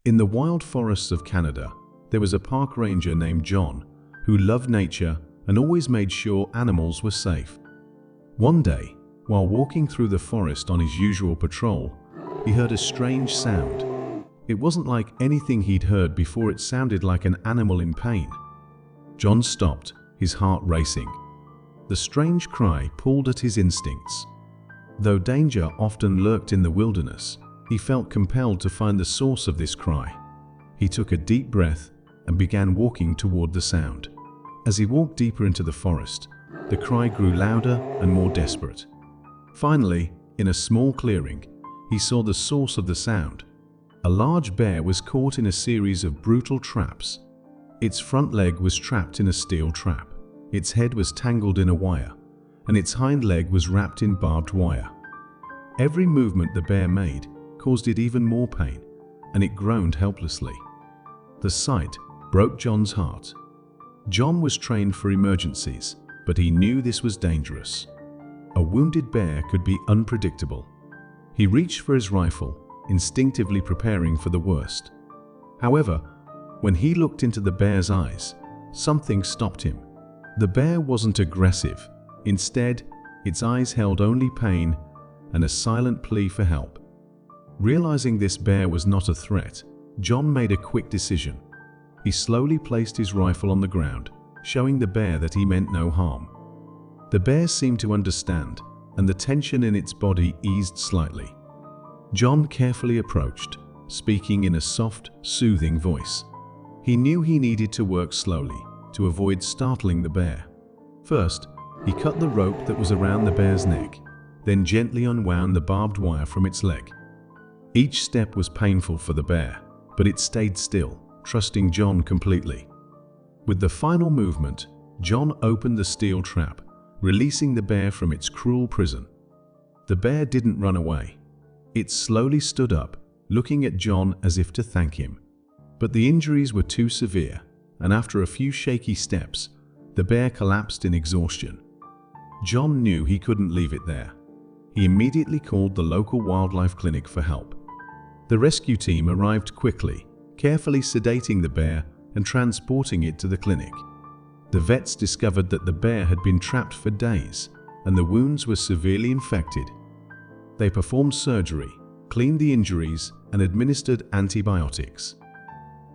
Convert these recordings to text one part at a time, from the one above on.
In the wild forests of Canada, there was a park ranger named John who loved nature and always made sure animals were safe. One day, while walking through the forest on his usual patrol, he heard a strange sound. It wasn't like anything he'd heard before. It sounded like an animal in pain. John stopped, his heart racing. The strange cry pulled at his instincts. Though danger often lurked in the wilderness, he felt compelled to find the source of this cry. He took a deep breath and began walking toward the sound. As he walked deeper into the forest, the cry grew louder and more desperate. Finally, in a small clearing, he saw the source of the sound. A large bear was caught in a series of brutal traps. Its front leg was trapped in a steel trap, its head was tangled in a wire, and its hind leg was wrapped in barbed wire. Every movement the bear made caused it even more pain, and it groaned helplessly. The sight broke John's heart. John was trained for emergencies, but he knew this was dangerous. A wounded bear could be unpredictable. He reached for his rifle, instinctively preparing for the worst. However, when he looked into the bear's eyes, something stopped him. The bear wasn't aggressive. Instead, its eyes held only pain and a silent plea for help. Realizing this bear was not a threat, John made a quick decision. He slowly placed his rifle on the ground, showing the bear that he meant no harm. The bear seemed to understand, and the tension in its body eased slightly. John carefully approached, speaking in a soft, soothing voice. He knew he needed to work slowly to avoid startling the bear. First, he cut the rope that was around the bear's neck, then gently unwound the barbed wire from its leg. Each step was painful for the bear, but it stayed still, trusting John completely. With the final movement, John opened the steel trap, releasing the bear from its cruel prison. The bear didn't run away. It slowly stood up, looking at John as if to thank him. But the injuries were too severe, and after a few shaky steps, the bear collapsed in exhaustion. John knew he couldn't leave it there. He immediately called the local wildlife clinic for help. The rescue team arrived quickly, carefully sedating the bear and transporting it to the clinic. The vets discovered that the bear had been trapped for days, and the wounds were severely infected. They performed surgery, cleaned the injuries, and administered antibiotics.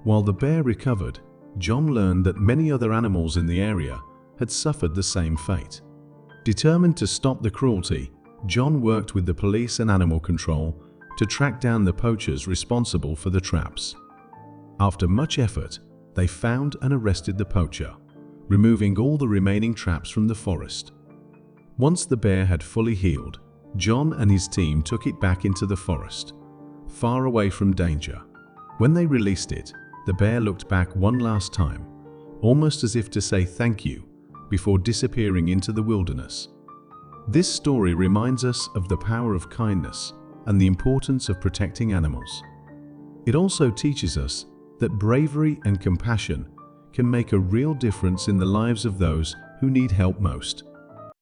While the bear recovered, John learned that many other animals in the area had suffered the same fate. Determined to stop the cruelty, John worked with the police and animal control to track down the poachers responsible for the traps. After much effort, they found and arrested the poacher, removing all the remaining traps from the forest. Once the bear had fully healed, John and his team took it back into the forest, far away from danger. When they released it, the bear looked back one last time, almost as if to say thank you, before disappearing into the wilderness. This story reminds us of the power of kindness and the importance of protecting animals. It also teaches us that bravery and compassion can make a real difference in the lives of those who need help most.